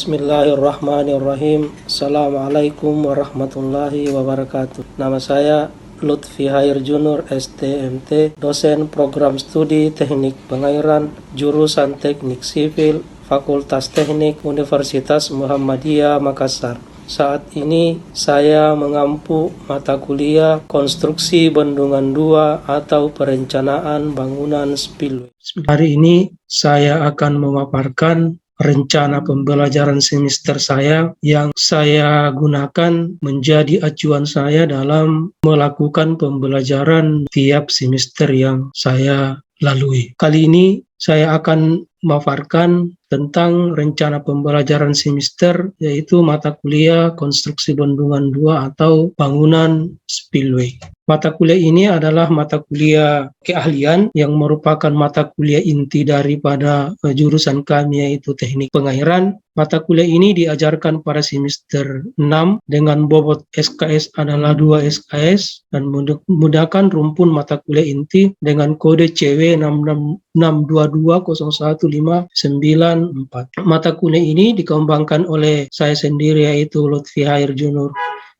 Bismillahirrahmanirrahim. Assalamualaikum warahmatullahi wabarakatuh. Nama saya Lutfi Hair Junur, STMT, dosen program studi teknik pengairan, jurusan teknik sipil, Fakultas Teknik Universitas Muhammadiyah Makassar. Saat ini saya mengampu mata kuliah Konstruksi Bendungan 2 atau Perencanaan Bangunan Spillway. Hari ini saya akan memaparkan rencana pembelajaran semester saya yang saya gunakan menjadi acuan saya dalam melakukan pembelajaran tiap semester yang saya lalui. Kali ini saya akan memaparkan tentang rencana pembelajaran semester, yaitu mata kuliah Konstruksi Bendungan 2 atau Bangunan Spillway. Mata kuliah ini adalah mata kuliah keahlian yang merupakan mata kuliah inti daripada jurusan kami, yaitu teknik pengairan. Mata kuliah ini diajarkan pada semester 6 dengan bobot SKS adalah 2 SKS dan menggunakan rumpun mata kuliah inti dengan kode CW 622015994. Mata kuliah ini dikembangkan oleh saya sendiri, yaitu Lutfi Hair Junur,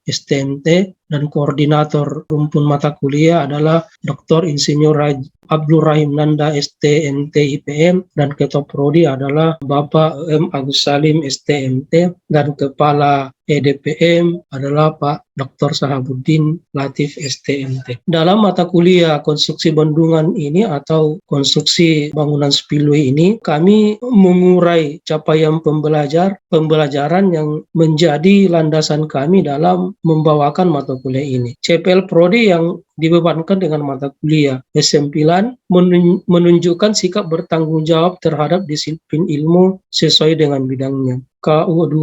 STMT, dan koordinator rumpun mata kuliah adalah Dr. Insinyur Abdul Rahim Nanda, STMT IPM, dan Ketua Prodi adalah Bapak M. Agus Salim, STMT, dan Kepala EDPM adalah Pak Dr. Sahabuddin Latif, STMT. Dalam mata kuliah konstruksi bendungan ini atau konstruksi bangunan spillway ini, kami mengurai capaian pembelajaran yang menjadi landasan kami dalam membawakan mata kuliah ini. CPL Prodi yang dibebankan dengan mata kuliah S9 menunjukkan sikap bertanggung jawab terhadap disiplin ilmu sesuai dengan bidangnya. KU2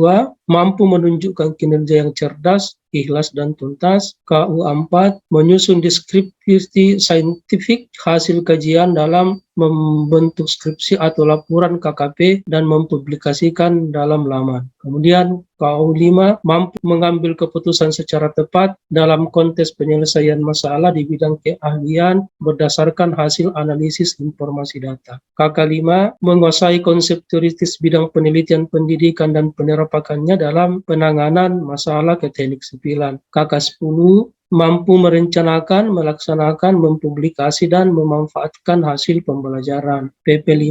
mampu menunjukkan kinerja yang cerdas, ikhlas dan tuntas. KU4 menyusun deskripsi saintifik hasil kajian dalam membentuk skripsi atau laporan KKP dan mempublikasikan dalam laman. Kemudian KU5 mampu mengambil keputusan secara tepat dalam konteks penyelesaian masalah di bidang keahlian berdasarkan hasil analisis informasi data. KK5 menguasai konsep teoritis bidang penelitian pendidikan dan penerapannya dalam penanganan masalah keteknik sipilan. KK10 mampu merencanakan, melaksanakan, mempublikasi, dan memanfaatkan hasil pembelajaran. PP5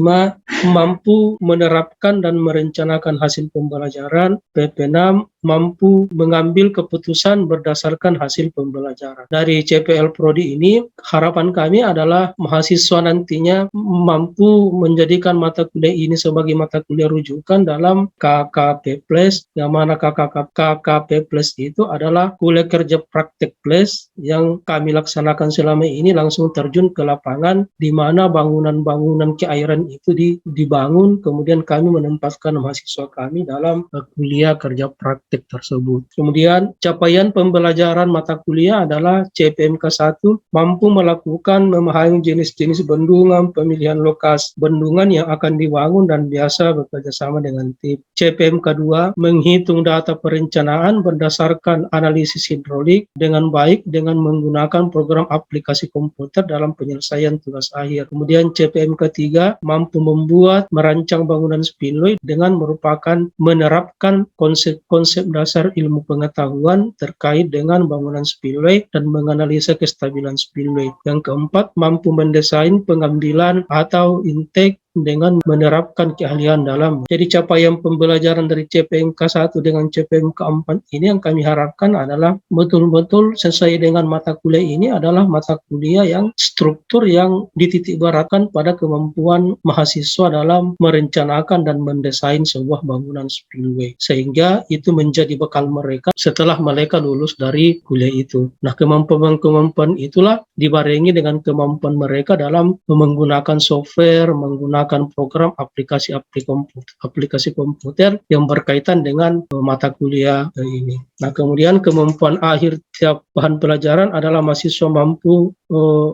mampu menerapkan dan merencanakan hasil pembelajaran. PP6 mampu mengambil keputusan berdasarkan hasil pembelajaran. Dari CPL Prodi ini, harapan kami adalah mahasiswa nantinya mampu menjadikan mata kuliah ini sebagai mata kuliah rujukan dalam KKP Plus, yang mana KKP Plus itu adalah kuliah kerja praktek plus yang kami laksanakan selama ini langsung terjun ke lapangan, di mana bangunan-bangunan keairan itu dibangun, kemudian kami menempatkan mahasiswa kami dalam kuliah kerja praktek tersebut. Kemudian capaian pembelajaran mata kuliah adalah CPMK1 mampu melakukan memahami jenis-jenis bendungan, pemilihan lokasi bendungan yang akan dibangun dan biasa bekerja sama dengan tim. CPMK2 menghitung data perencanaan berdasarkan analisis hidrolik dengan baik dengan menggunakan program aplikasi komputer dalam penyelesaian tugas akhir. Kemudian CPMK3 mampu merancang bangunan spillway dengan menerapkan konsep dasar ilmu pengetahuan terkait dengan bangunan spillway dan menganalisa kestabilan spillway. Yang keempat, mampu mendesain pengambilan atau intake dengan menerapkan keahlian dalam. Jadi capaian pembelajaran dari CPMK1 dengan CPMK4 ini yang kami harapkan adalah betul-betul sesuai dengan mata kuliah ini adalah mata kuliah yang struktur yang dititikberatkan pada kemampuan mahasiswa dalam merencanakan dan mendesain sebuah bangunan spillway. Sehingga itu menjadi bekal mereka setelah mereka lulus dari kuliah itu. Nah, kemampuan itulah dibarengi dengan kemampuan mereka dalam menggunakan software, menggunakan program aplikasi komputer yang berkaitan dengan mata kuliah ini. Nah, kemudian kemampuan akhir tiap bahan pelajaran adalah mahasiswa mampu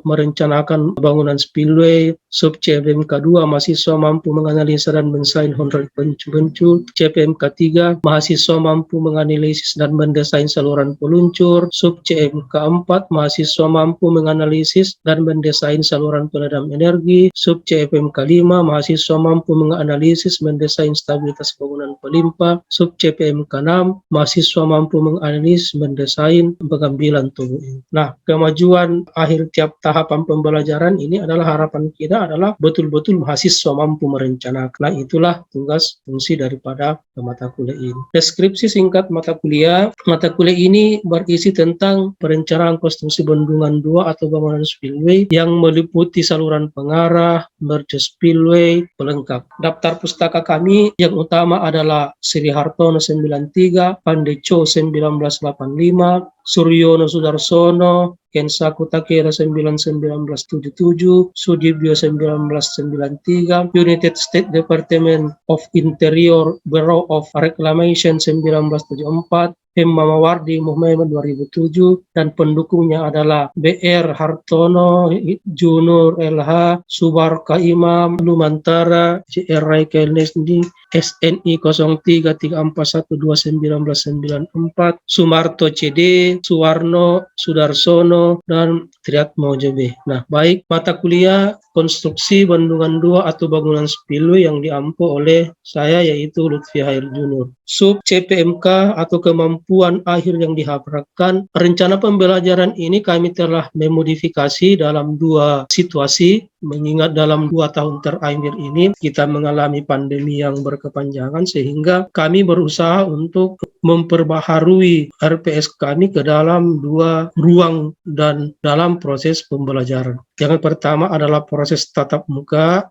merencanakan bangunan spillway. Sub CPMK2 mahasiswa mampu menganalisa dan mendesain hydraulik peluncur. CPMK3 mahasiswa mampu menganalisis dan mendesain saluran peluncur. Sub CPMK4 mahasiswa mampu menganalisis dan mendesain saluran peredam energi. Sub CPMK5 mahasiswa mampu menganalisis, mendesain stabilitas bangunan pelimpah. Sub CPM ke-6, mahasiswa mampu menganalisis, mendesain pengambilan tubuh ini. Nah, kemajuan akhir tiap tahapan pembelajaran ini adalah harapan kita adalah betul-betul mahasiswa mampu merencanakan. Nah, itulah tugas fungsi daripada mata kuliah ini. Deskripsi singkat mata kuliah. Mata kuliah ini berisi tentang perencanaan konstruksi bendungan 2 atau bangunan spillway yang meliputi saluran pengarah, merge spillway, pelengkap. Daftar pustaka kami yang utama adalah Sri Hartono 93, Pandeco 1985, Suryono Sudarsono, Kensaku Takeda 1977, Sudibyo 1993, United States Department of Interior Bureau of Reclamation 1974, Mawardi Muhammad 2007, dan pendukungnya adalah BR Hartono, Junur LH, Subarka Imam, Lumantara, JR Raikelnesdi, SNI 0334121994, Sumarto CD, Suwarno, Sudarsono, dan Triatmo JB. Nah, baik mata kuliah konstruksi bendungan 2 atau bangunan spillway yang diampu oleh saya yaitu Lutfi Hair Junur. Sub CPMK atau kemampuan akhir yang diharapkan. Rencana pembelajaran ini kami telah memodifikasi dalam 2 situasi, mengingat dalam 2 tahun terakhir ini kita mengalami pandemi yang berkepanjangan sehingga kami berusaha untuk memperbaharui RPS kami ke dalam 2 ruang dan dalam proses pembelajaran. Yang pertama adalah proses tatap muka,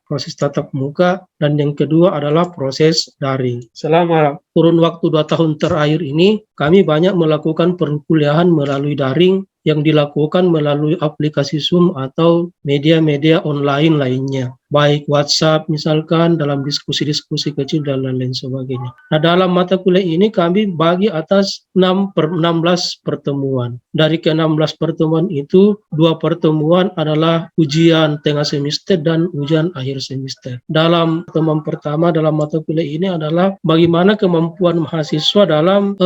dan yang kedua adalah proses daring. Selama kurun waktu 2 tahun terakhir ini, kami banyak melakukan perkuliahan melalui daring yang dilakukan melalui aplikasi Zoom atau media-media online lainnya, baik WhatsApp misalkan, dalam diskusi-diskusi kecil dan lain-lain sebagainya. Nah, dalam mata kuliah ini kami bagi atas 16 pertemuan. Dari ke-16 pertemuan itu, 2 pertemuan adalah ujian tengah semester dan ujian akhir semester. Dalam pertemuan pertama dalam mata kuliah ini adalah bagaimana kemampuan mahasiswa dalam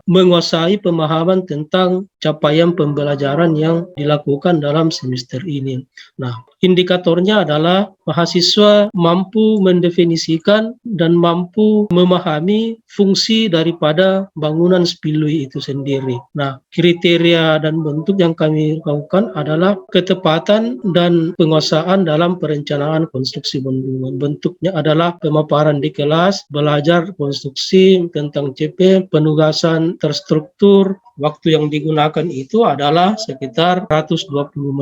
menguasai pemahaman tentang capaian pembelajaran yang dilakukan dalam semester ini. Nah, indikatornya adalah mahasiswa mampu mendefinisikan dan mampu memahami fungsi daripada bangunan spillway itu sendiri. Nah, kriteria dan bentuk yang kami lakukan adalah ketepatan dan penguasaan dalam perencanaan konstruksi bendungan. Bentuknya adalah pemaparan di kelas, belajar konstruksi tentang CP, penugasan terstruktur. Waktu yang digunakan itu adalah sekitar 120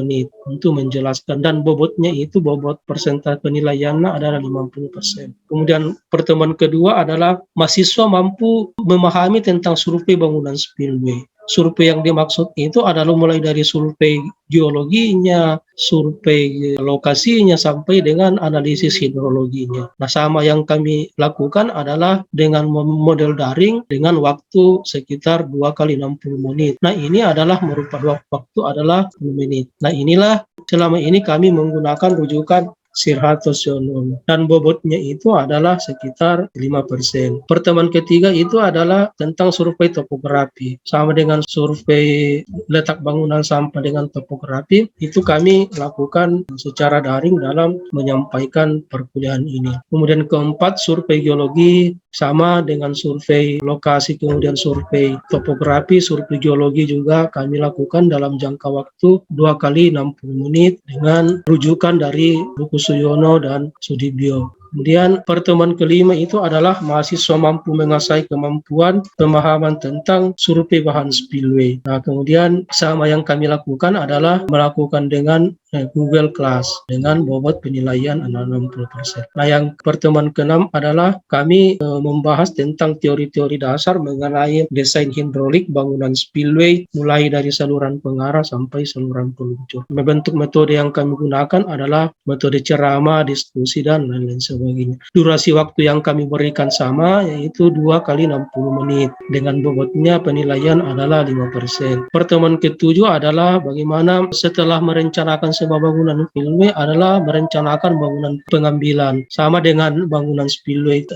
menit untuk menjelaskan, dan bobotnya itu bobot persentase penilaiannya adalah 50%. Kemudian pertemuan kedua adalah mahasiswa mampu memahami tentang survei bangunan spillway. Survei yang dimaksud itu adalah mulai dari survei geologinya, survei lokasinya, sampai dengan analisis hidrologinya. Nah, sama yang kami lakukan adalah dengan model daring dengan waktu sekitar 2 kali 60 menit. Nah, ini adalah merupakan waktu adalah 10 menit. Nah, inilah selama ini kami menggunakan rujukan Sirhato Sionono, dan bobotnya itu adalah sekitar 5%. Pertemuan ketiga itu adalah tentang survei topografi. Sama dengan survei letak bangunan sampai dengan topografi, itu kami lakukan secara daring dalam menyampaikan perkuliahan ini. Kemudian keempat, survei geologi, sama dengan survei lokasi, kemudian survei topografi, survei geologi juga kami lakukan dalam jangka waktu 2 kali 60 menit dengan rujukan dari buku Suyono dan Sudibyo. Kemudian pertemuan kelima itu adalah mahasiswa mampu menguasai kemampuan pemahaman tentang survei bahan spillway. Nah, kemudian sama yang kami lakukan adalah melakukan dengan Google Class dengan bobot penilaian 60%. Nah, yang pertemuan ke-6 adalah kami membahas tentang teori-teori dasar mengenai desain hidrolik bangunan spillway, mulai dari saluran pengarah sampai saluran peluncur. Bentuk metode yang kami gunakan adalah metode ceramah, diskusi, dan lain-lain sebagainya. Durasi waktu yang kami berikan sama, yaitu 2 kali 60 menit. Dengan bobotnya penilaian adalah 5%. Pertemuan ke-7 adalah bagaimana setelah merencanakan sebuah bangunan spillway adalah merencanakan bangunan pengambilan. Sama dengan bangunan spillway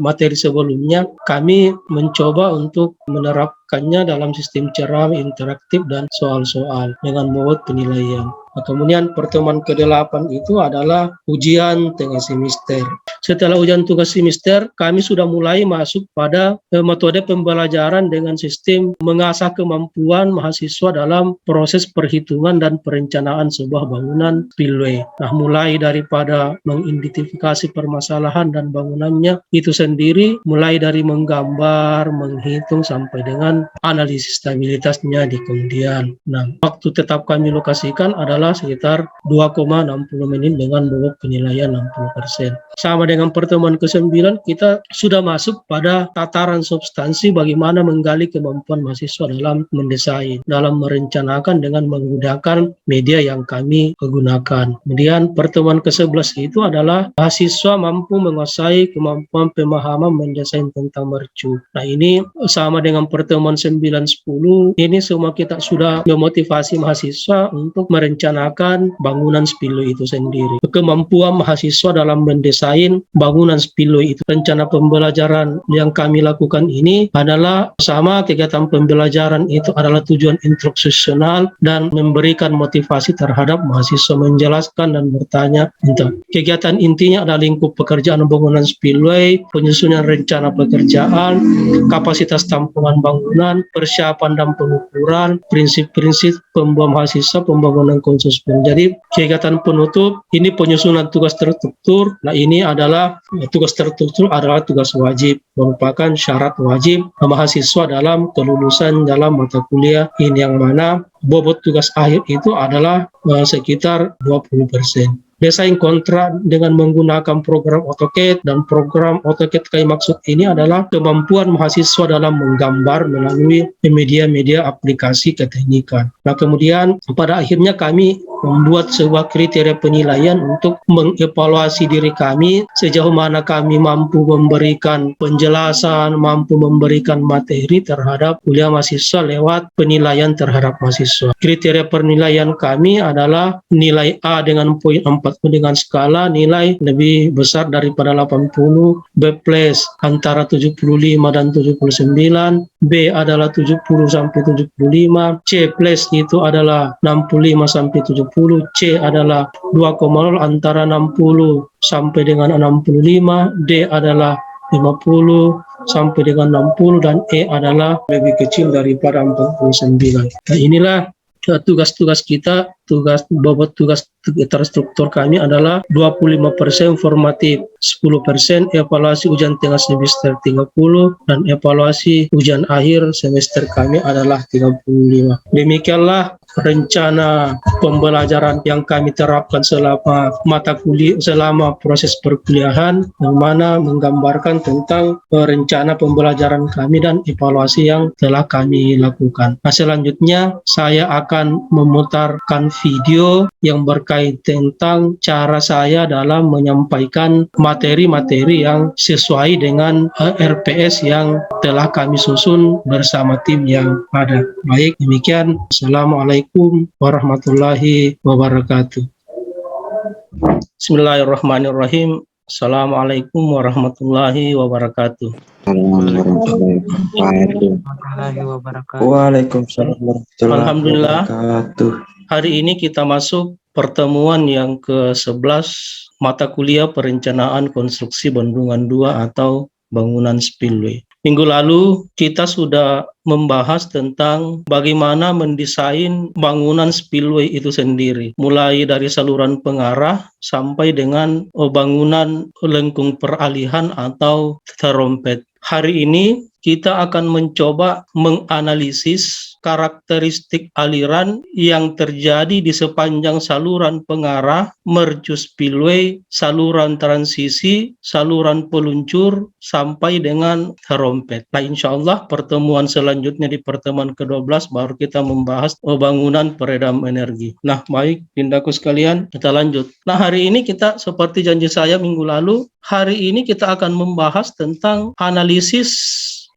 materi sebelumnya, kami mencoba untuk menerapkan menempatkannya dalam sistem cerah, interaktif, dan soal-soal dengan bobot penilaian. Nah, kemudian pertemuan ke-8 itu adalah ujian tengah semester. Setelah ujian tugas semester, kami sudah mulai masuk pada metode pembelajaran dengan sistem mengasah kemampuan mahasiswa dalam proses perhitungan dan perencanaan sebuah bangunan spillway. Nah, mulai daripada mengidentifikasi permasalahan dan bangunannya itu sendiri, mulai dari menggambar, menghitung, sampai dengan analisis stabilitasnya di kemudian. Nah, waktu tetap kami lokasikan adalah sekitar 2,60 menit dengan bobot penilaian 60%. Sama dengan pertemuan ke-9, kita sudah masuk pada tataran substansi bagaimana menggali kemampuan mahasiswa dalam mendesain, dalam merencanakan dengan menggunakan media yang kami gunakan. Kemudian pertemuan ke-11 itu adalah mahasiswa mampu menguasai kemampuan pemahaman mendesain tentang mercu. Nah, ini sama dengan pertemuan 9-10, ini semua kita sudah memotivasi mahasiswa untuk merencanakan bangunan spillway itu sendiri. Kemampuan mahasiswa dalam mendesain bangunan spillway itu. Rencana pembelajaran yang kami lakukan ini adalah sama kegiatan pembelajaran itu adalah tujuan instruksional dan memberikan motivasi terhadap mahasiswa menjelaskan dan bertanya tentang kegiatan intinya adalah lingkup pekerjaan bangunan spillway, penyusunan rencana pekerjaan, kapasitas tampungan bangunan, persiapan dan pengukuran, prinsip-prinsip pembuat mahasiswa pembangunan konstruksi. Jadi kegiatan penutup ini penyusunan tugas terstruktur. Nah, ini adalah tugas terstruktur adalah tugas wajib, merupakan syarat wajib mahasiswa dalam kelulusan dalam mata kuliah ini, yang mana bobot tugas akhir itu adalah sekitar 20%. Desain kontrak dengan menggunakan program AutoCAD, dan program AutoCAD kami maksud ini adalah kemampuan mahasiswa dalam menggambar melalui media-media aplikasi keteknikan. Nah, kemudian pada akhirnya kami membuat sebuah kriteria penilaian untuk mengevaluasi diri kami sejauh mana kami mampu memberikan penjelasan, mampu memberikan materi terhadap kuliah mahasiswa lewat penilaian terhadap mahasiswa. Kriteria penilaian kami adalah nilai A dengan poin 4 dengan skala nilai lebih besar daripada 80, B plus antara 75 dan 79, B adalah 70 sampai 75, C plus itu adalah 65 sampai 70, C adalah 2,0 antara 60 sampai dengan 65, D adalah 50 sampai dengan 60, dan E adalah lebih kecil daripada 49. Nah, inilah tugas-tugas kita. Bobot tugas terstruktur kami adalah 25% formatif, 10% evaluasi ujian tengah semester 30, dan evaluasi ujian akhir semester kami adalah 35. Demikianlah rencana pembelajaran yang kami terapkan selama selama proses perkuliahan, yang mana menggambarkan tentang rencana pembelajaran kami dan evaluasi yang telah kami lakukan. Nah, selanjutnya saya akan memutarkan video yang berkait tentang cara saya dalam menyampaikan materi-materi yang sesuai dengan RPS yang telah kami susun bersama tim yang ada. Baik, demikian. Assalamualaikum warahmatullahi wabarakatuh. Bismillahirrahmanirrahim. Assalamualaikum warahmatullahi wabarakatuh. Waalaikumsalam warahmatullahi Alhamdulillah. wabarakatuh. Hari ini kita masuk pertemuan yang ke-11 mata kuliah perencanaan konstruksi bendungan 2 atau bangunan spillway. Minggu lalu kita sudah membahas tentang bagaimana mendesain bangunan spillway itu sendiri, mulai dari saluran pengarah sampai dengan bangunan lengkung peralihan atau terompet. Hari ini kita akan mencoba menganalisis karakteristik aliran yang terjadi di sepanjang saluran pengarah, mercu spillway, saluran transisi, saluran peluncur, sampai dengan terompet. Nah, insya Allah pertemuan selanjutnya di pertemuan ke-12 baru kita membahas bangunan peredam energi. Nah, baik, tindaku sekalian, kita lanjut. Nah, hari ini kita seperti janji saya minggu lalu, hari ini kita akan membahas tentang analisis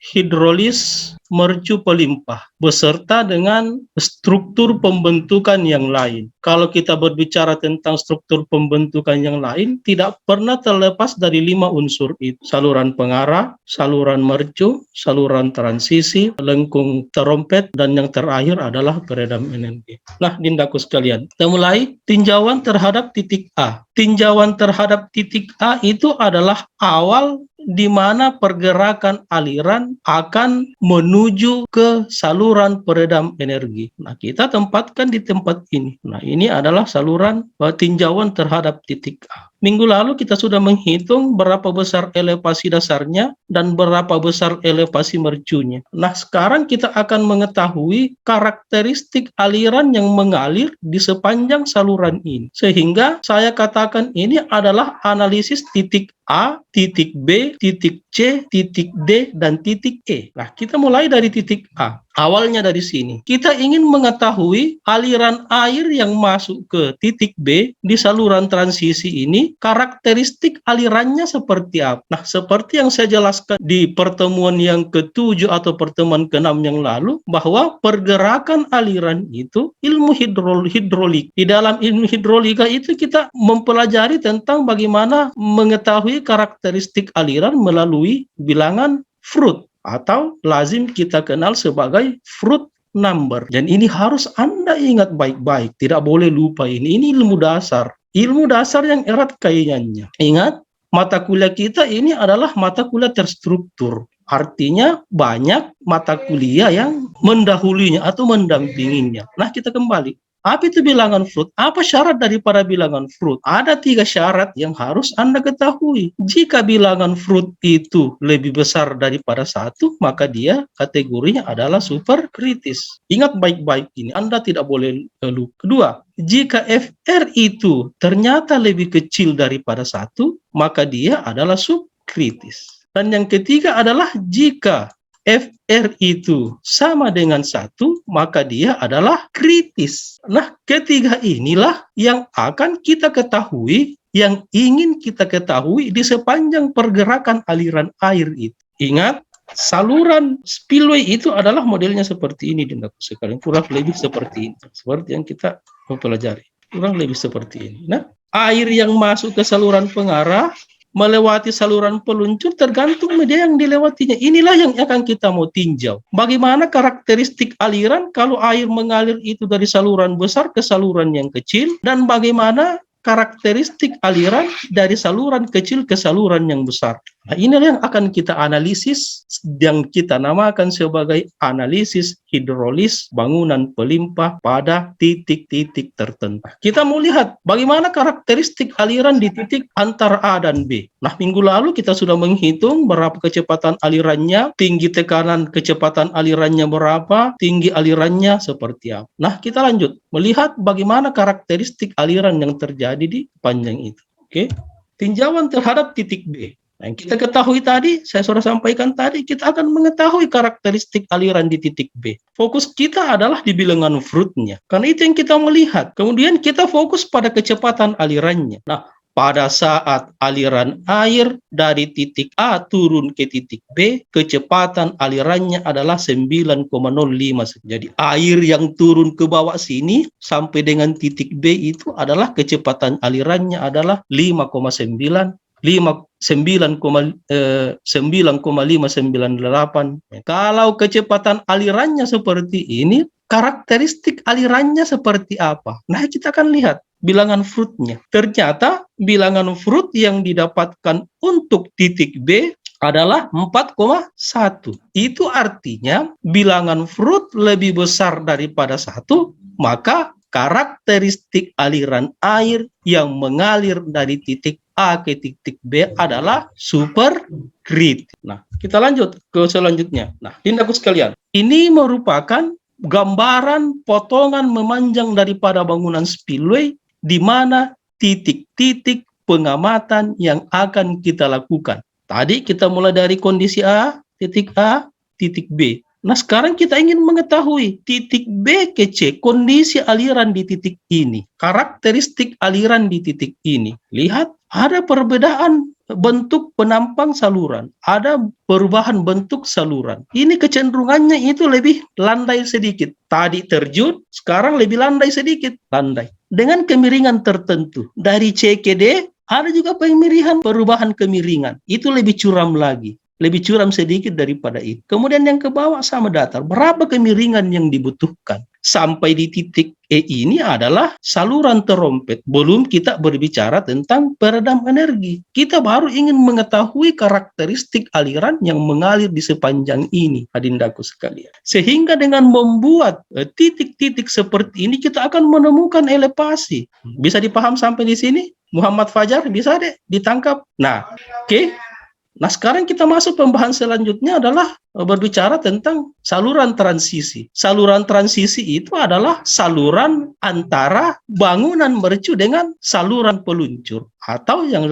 hidrolis mercu pelimpah beserta dengan struktur pembentukan yang lain. Kalau kita berbicara tentang struktur pembentukan yang lain, tidak pernah terlepas dari 5 unsur itu. Saluran pengarah, saluran mercu, saluran transisi, lengkung terompet, dan yang terakhir adalah peredam energi. Nah, Dindaku sekalian, kita mulai tinjauan terhadap titik A. Tinjauan terhadap titik A itu adalah awal di mana pergerakan aliran akan menuju ke saluran peredam energi. Nah, kita tempatkan di tempat ini. Nah, ini adalah saluran tinjauan terhadap titik A. Minggu lalu kita sudah menghitung berapa besar elevasi dasarnya dan berapa besar elevasi mercunya. Nah, sekarang kita akan mengetahui karakteristik aliran yang mengalir di sepanjang saluran ini. Sehingga saya katakan ini adalah analisis titik A, titik B, titik C, titik D, dan titik E. Nah, kita mulai dari titik A. Awalnya dari sini. Kita ingin mengetahui aliran air yang masuk ke titik B di saluran transisi ini, karakteristik alirannya seperti apa. Nah, seperti yang saya jelaskan di pertemuan yang ke-7 atau pertemuan ke-6 yang lalu, bahwa pergerakan aliran itu ilmu hidrolik. Di dalam ilmu hidrolika itu kita mempelajari tentang bagaimana mengetahui karakteristik aliran melalui bilangan Froude, atau lazim kita kenal sebagai Froude number. Dan ini harus Anda ingat baik-baik, tidak boleh lupa ini. Ini ilmu dasar. Ilmu dasar yang erat kaitannya. Ingat, mata kuliah kita ini adalah mata kuliah terstruktur. Artinya banyak mata kuliah yang mendahulinya atau mendampinginya. Nah, kita kembali. Apa itu bilangan Froude? Apa syarat daripada bilangan Froude? Ada 3 syarat yang harus Anda ketahui. Jika bilangan Froude itu lebih besar daripada 1, maka dia kategorinya adalah superkritis. Ingat baik-baik ini, Anda tidak boleh lupa. Kedua, jika FR itu ternyata lebih kecil daripada 1, maka dia adalah subkritis. Dan yang ketiga adalah jika FR itu sama dengan 1, maka dia adalah kritis. Nah, ketiga inilah yang akan kita ketahui, yang ingin kita ketahui di sepanjang pergerakan aliran air itu. Ingat, saluran spillway itu adalah modelnya seperti ini, Dindaku sekalian. Kurang lebih seperti ini. Seperti yang kita mempelajari. Kurang lebih seperti ini. Nah, air yang masuk ke saluran pengarah melewati saluran peluncur tergantung media yang dilewatinya. Inilah yang akan kita mau tinjau. Bagaimana karakteristik aliran kalau air mengalir itu dari saluran besar ke saluran yang kecil, dan bagaimana karakteristik aliran dari saluran kecil ke saluran yang besar. Nah, inilah yang akan kita analisis, yang kita namakan sebagai analisis hidrolis bangunan pelimpah pada titik-titik tertentu. Kita mau lihat bagaimana karakteristik aliran di titik antara A dan B. Nah, minggu lalu kita sudah menghitung berapa kecepatan alirannya, tinggi tekanan kecepatan alirannya berapa, tinggi alirannya seperti apa. Nah, kita lanjut melihat bagaimana karakteristik aliran yang terjadi di panjang itu. Oke. Tinjauan terhadap titik B. Nah, yang kita ketahui tadi, saya sudah sampaikan tadi, kita akan mengetahui karakteristik aliran di titik B. Fokus kita adalah di bilangan Froude-nya. Karena itu yang kita melihat. Kemudian kita fokus pada kecepatan alirannya. Nah, pada saat aliran air dari titik A turun ke titik B, kecepatan alirannya adalah 9,05. Jadi air yang turun ke bawah sini sampai dengan titik B itu adalah kecepatan alirannya adalah 9,598. Kalau kecepatan alirannya seperti ini, karakteristik alirannya seperti apa? Nah, kita akan lihat bilangan Froude-nya. Ternyata bilangan Froude yang didapatkan untuk titik B adalah 4,1. Itu artinya bilangan Froude lebih besar daripada 1, maka karakteristik aliran air yang mengalir dari titik A ke titik B adalah superkritis. Nah, kita lanjut ke selanjutnya. Nah, Dindaku sekalian, ini merupakan gambaran potongan memanjang daripada bangunan spillway di mana titik-titik pengamatan yang akan kita lakukan. Tadi kita mulai dari kondisi A, titik B. Nah, sekarang kita ingin mengetahui titik B ke C, kondisi aliran di titik ini, karakteristik aliran di titik ini. Lihat, ada perbedaan bentuk penampang saluran, ada perubahan bentuk saluran. Ini kecenderungannya itu lebih landai sedikit. Tadi terjun, sekarang lebih landai sedikit, landai. Dengan kemiringan tertentu. Dari C ke D, ada juga perubahan kemiringan. Itu lebih curam lagi. Lebih curam sedikit daripada itu. Kemudian yang ke bawah sama datar. Berapa kemiringan yang dibutuhkan? Sampai di titik E ini adalah saluran terompet. Belum kita berbicara tentang peredam energi. Kita baru ingin mengetahui karakteristik aliran yang mengalir di sepanjang ini, adindaku sekalian. Sehingga dengan membuat titik-titik seperti ini, kita akan menemukan elevasi. Bisa dipaham sampai di sini? Muhammad Fajar, bisa deh ditangkap? Nah, oke. Nah, sekarang kita masuk pembahasan selanjutnya adalah berbicara tentang saluran transisi. Saluran transisi itu adalah saluran antara bangunan mercu dengan saluran peluncur. Atau yang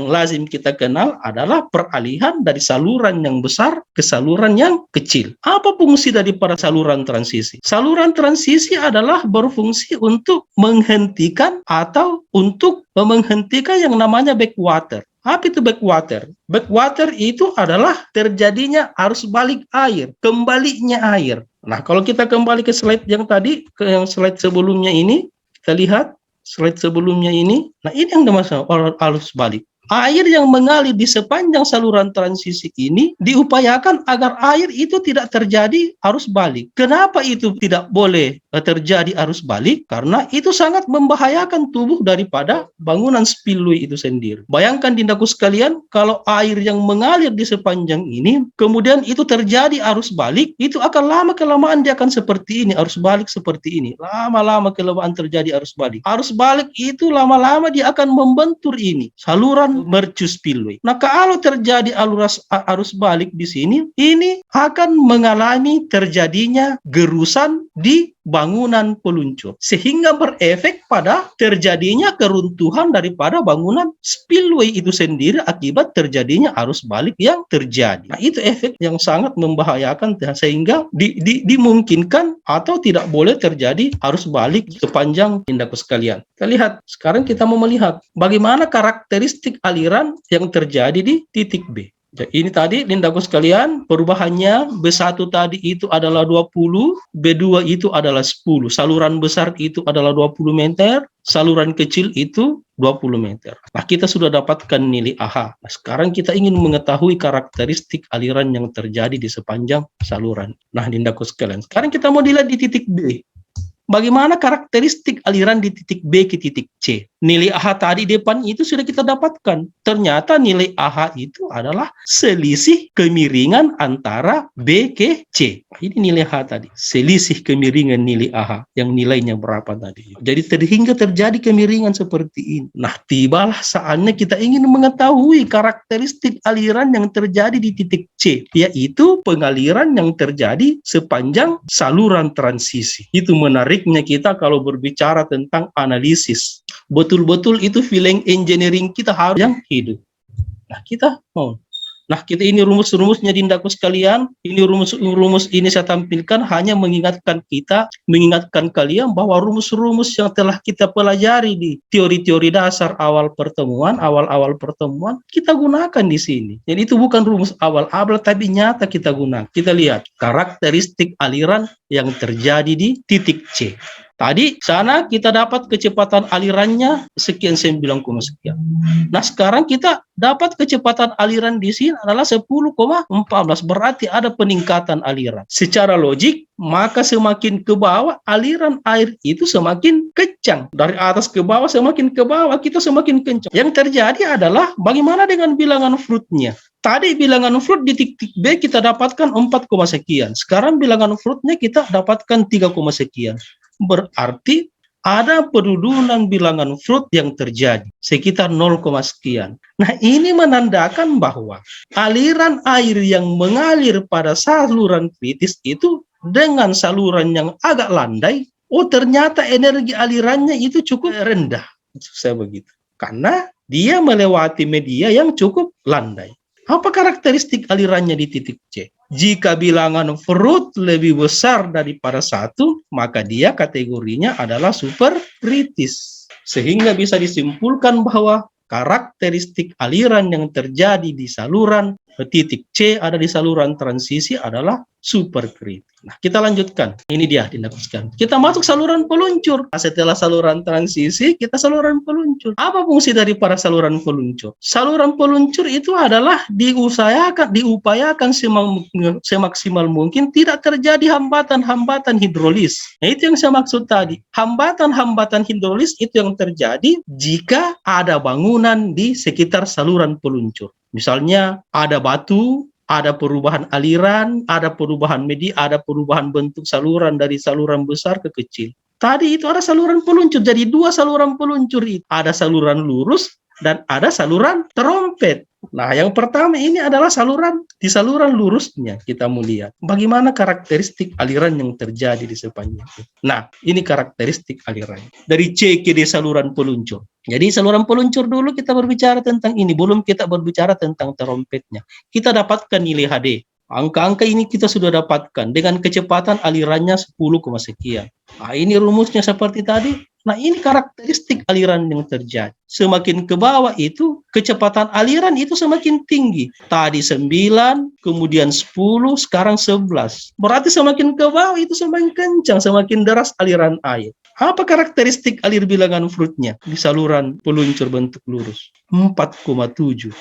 lazim kita kenal adalah peralihan dari saluran yang besar ke saluran yang kecil. Apa fungsi daripada saluran transisi? Saluran transisi adalah berfungsi untuk menghentikan atau untuk menghentikan yang namanya backwater. Apa itu backwater? Backwater itu adalah terjadinya arus balik air, kembalinya air. Nah, kalau kita kembali ke slide yang tadi, ke yang slide sebelumnya ini, kita lihat slide sebelumnya ini. Nah, ini yang dimaksud arus balik. Air yang mengalir di sepanjang saluran transisi ini diupayakan agar air itu tidak terjadi arus balik. Kenapa itu tidak boleh terjadi arus balik? Karena itu sangat membahayakan tubuh daripada bangunan spillway itu sendiri. Bayangkan dindaku sekalian, kalau air yang mengalir di sepanjang ini, kemudian itu terjadi arus balik, itu akan lama-kelamaan dia akan seperti ini, arus balik seperti ini. Lama-lama kelamaan terjadi arus balik. Arus balik itu lama-lama dia akan membentur ini, saluran mercu spillway. Nah, kalau terjadi arus balik di sini, ini akan mengalami terjadinya gerusan di bangunan peluncur, sehingga berefek pada terjadinya keruntuhan daripada bangunan spillway itu sendiri akibat terjadinya arus balik yang terjadi. Nah, itu efek yang sangat membahayakan, sehingga dimungkinkan atau tidak boleh terjadi arus balik sepanjang tindaku sekalian. Kita lihat, sekarang kita mau melihat bagaimana karakteristik aliran yang terjadi di titik B. Ini tadi lindaku sekalian, perubahannya B1 tadi itu adalah 20, B2 itu adalah 10. Saluran besar itu adalah 20 meter, saluran kecil itu 20 meter. Nah, kita sudah dapatkan nilai AH. Nah, sekarang kita ingin mengetahui karakteristik aliran yang terjadi di sepanjang saluran. Nah, lindaku sekalian, sekarang kita mau dilihat di titik B. Bagaimana karakteristik aliran di titik B ke titik C? Nilai AH tadi depan itu sudah kita dapatkan. Ternyata nilai AH itu adalah selisih kemiringan antara B ke C. Ini nilai AH tadi. Selisih kemiringan nilai AH yang nilainya berapa tadi. Jadi hingga terjadi kemiringan seperti ini. Nah, tibalah saatnya kita ingin mengetahui karakteristik aliran yang terjadi di titik C, yaitu pengaliran yang terjadi sepanjang saluran transisi. Itu menariknya kita kalau berbicara tentang analisis. Betul-betul itu feeling engineering kita harus yang hidup. Nah, kita mau. Nah, kita ini rumus-rumusnya dindaku sekalian. Ini rumus ini saya tampilkan hanya mengingatkan kalian bahwa rumus-rumus yang telah kita pelajari di teori-teori dasar awal awal pertemuan, kita gunakan di sini. Jadi itu bukan rumus awal-awal, tapi nyata kita gunakan. Kita lihat karakteristik aliran yang terjadi di titik C. Tadi sana kita dapat kecepatan alirannya sekian, 9, sekian. Nah, sekarang kita dapat kecepatan aliran di sini adalah 10,14. Berarti ada peningkatan aliran. Secara logik, maka semakin ke bawah aliran air itu semakin kencang. Dari atas ke bawah, semakin ke bawah kita semakin kencang. Yang terjadi adalah bagaimana dengan bilangan floodnya? Tadi bilangan flood di titik B kita dapatkan 4, sekian. Sekarang bilangan floodnya kita dapatkan 3, sekian. Berarti ada penurunan bilangan flood yang terjadi sekitar 0, sekian. Nah, ini menandakan bahwa aliran air yang mengalir pada saluran kritis itu dengan saluran yang agak landai, ternyata energi alirannya itu cukup rendah. Saya begitu. Karena dia melewati media yang cukup landai. Apa karakteristik alirannya di titik C? Jika bilangan flood lebih besar daripada 1, maka dia kategorinya adalah super kritis. Sehingga bisa disimpulkan bahwa karakteristik aliran yang terjadi di saluran titik C ada di saluran transisi adalah superkritis. Nah, kita lanjutkan. Ini dia didapatkan. Kita masuk saluran peluncur. Nah, setelah saluran transisi, kita saluran peluncur. Apa fungsi dari para saluran peluncur? Saluran peluncur itu adalah diupayakan semaksimal mungkin tidak terjadi hambatan-hambatan hidrolis. Nah, itu yang saya maksud tadi. Hambatan-hambatan hidrolis itu yang terjadi jika ada bangunan di sekitar saluran peluncur. Misalnya ada batu, ada perubahan aliran, ada perubahan media, ada perubahan bentuk saluran dari saluran besar ke kecil. Tadi itu ada saluran peluncur, jadi dua saluran peluncur itu. Ada saluran lurus dan ada saluran terompet. Nah, yang pertama ini adalah di saluran lurusnya kita mau lihat bagaimana karakteristik aliran yang terjadi di sepanjang itu. Nah, ini karakteristik aliran dari C ke D saluran peluncur. Jadi saluran peluncur dulu kita berbicara tentang ini, belum kita berbicara tentang terompetnya. Kita dapatkan nilai HD. Angka-angka ini kita sudah dapatkan dengan kecepatan alirannya 10, sekian. Nah, ini rumusnya seperti tadi. Nah, ini karakteristik aliran yang terjadi. Semakin ke bawah itu, kecepatan aliran itu semakin tinggi. Tadi 9, kemudian 10, sekarang 11. Berarti semakin ke bawah itu semakin kencang, semakin deras aliran air. Apa karakteristik alir bilangan Freud-nya di saluran peluncur bentuk lurus? 4,7.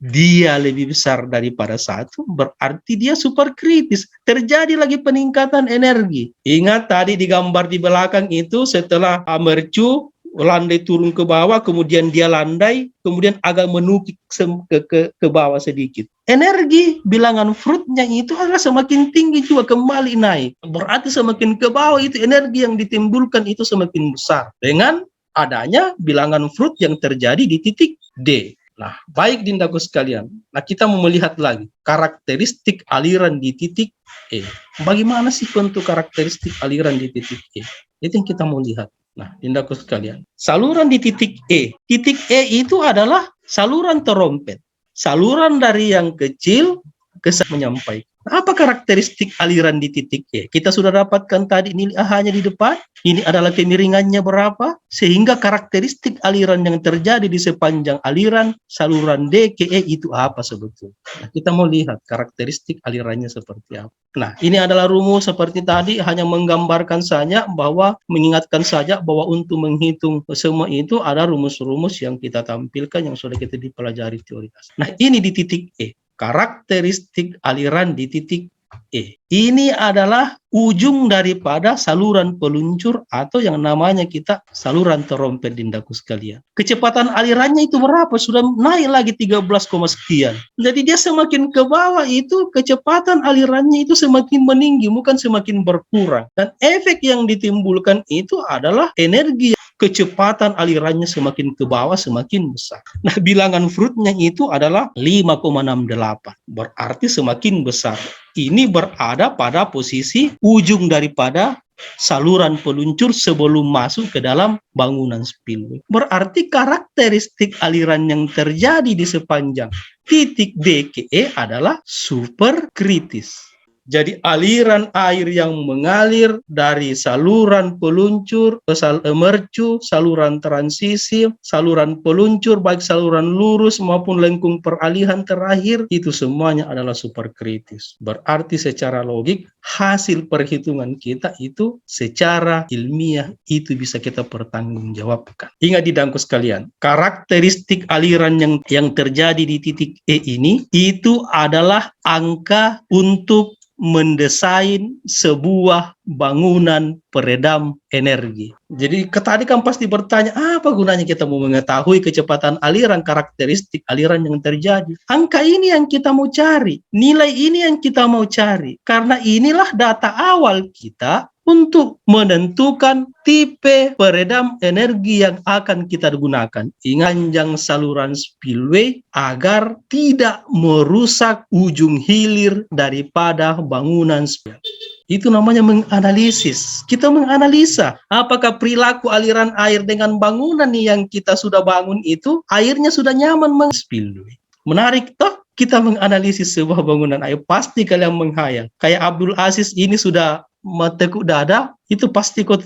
Dia lebih besar daripada 1, berarti dia superkritis. Terjadi lagi peningkatan energi. Ingat tadi di gambar di belakang itu setelah mercu, landai turun ke bawah, kemudian dia landai, kemudian agak menukik ke bawah sedikit. Energi bilangan Freud-nya itu adalah semakin tinggi juga kembali naik. Berarti semakin ke bawah itu energi yang ditimbulkan itu semakin besar. Dengan adanya bilangan Freud yang terjadi di titik D. Nah, baik Dindaku sekalian. Nah, kita mau melihat lagi karakteristik aliran di titik E. Bagaimana sih bentuk karakteristik aliran di titik E? Itu yang kita mau lihat. Nah, Dindaku sekalian. Saluran di titik E. Titik E itu adalah saluran terompet. Saluran dari yang kecil ke menyampaikan. Apa karakteristik aliran di titik E? Kita sudah dapatkan tadi nilai A-nya di depan. Ini adalah kemiringannya berapa. Sehingga karakteristik aliran yang terjadi di sepanjang aliran saluran D ke E itu apa sebetulnya. Nah, kita mau lihat karakteristik alirannya seperti apa. Nah, ini adalah rumus seperti tadi. Hanya menggambarkan saja bahwa, mengingatkan saja bahwa untuk menghitung semua itu ada rumus-rumus yang kita tampilkan yang sudah kita dipelajari teori. Nah, ini di titik E. Karakteristik aliran di titik E. Ini adalah ujung daripada saluran peluncur atau yang namanya kita saluran terompet Dindaku sekalian. Kecepatan alirannya itu berapa? Sudah naik lagi 13, sekian. Jadi dia semakin ke bawah itu kecepatan alirannya itu semakin meninggi, bukan semakin berkurang. Dan efek yang ditimbulkan itu adalah energi, kecepatan alirannya semakin ke bawah semakin besar. Nah, bilangan Freud-nya itu adalah 5,68. Berarti semakin besar. Ini berada pada posisi ujung daripada saluran peluncur sebelum masuk ke dalam bangunan spillway. Berarti karakteristik aliran yang terjadi di sepanjang titik D ke E adalah superkritis. Jadi aliran air yang mengalir dari saluran peluncur, mercu, saluran transisi, saluran peluncur, baik saluran lurus maupun lengkung peralihan terakhir, itu semuanya adalah superkritis. Berarti secara logik, hasil perhitungan kita itu secara ilmiah itu bisa kita pertanggungjawabkan. Ingat Dindaku sekalian, karakteristik aliran yang terjadi di titik E ini, itu adalah angka untuk mendesain sebuah bangunan peredam energi. Jadi tadi kan pasti bertanya, apa gunanya kita mau mengetahui kecepatan aliran, karakteristik aliran yang terjadi? Angka ini yang kita mau cari, nilai ini yang kita mau cari. Karena inilah data awal kita untuk menentukan tipe peredam energi yang akan kita gunakan. Ingat saluran spillway agar tidak merusak ujung hilir daripada bangunan spillway. Itu namanya menganalisis. Kita menganalisa apakah perilaku aliran air dengan bangunan yang kita sudah bangun itu airnya sudah nyaman spillway. Menarik toh? Kita menganalisis sebuah bangunan air, pasti kalian menghayal. Kayak Abdul Aziz ini sudah mentekuk dada itu pasti kau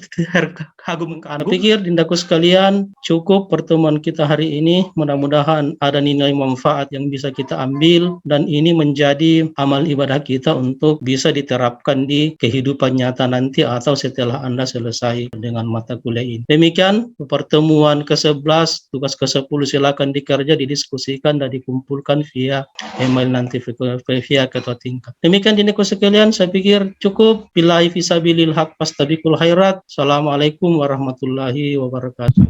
kagum ke anak. Pikir dindaku sekalian, cukup pertemuan kita hari ini. Mudah-mudahan ada nilai manfaat yang bisa kita ambil, dan ini menjadi amal ibadah kita untuk bisa diterapkan di kehidupan nyata nanti atau setelah Anda selesai dengan mata kuliah ini. Demikian pertemuan ke-11, tugas ke-10 silakan dikerja, didiskusikan dan dikumpulkan via email nanti via ketua tingkat. Demikian dindaku sekalian, saya pikir cukup. Billahi fisabilil haq, fastabikul khairat. Assalamualaikum warahmatullahi wabarakatuh.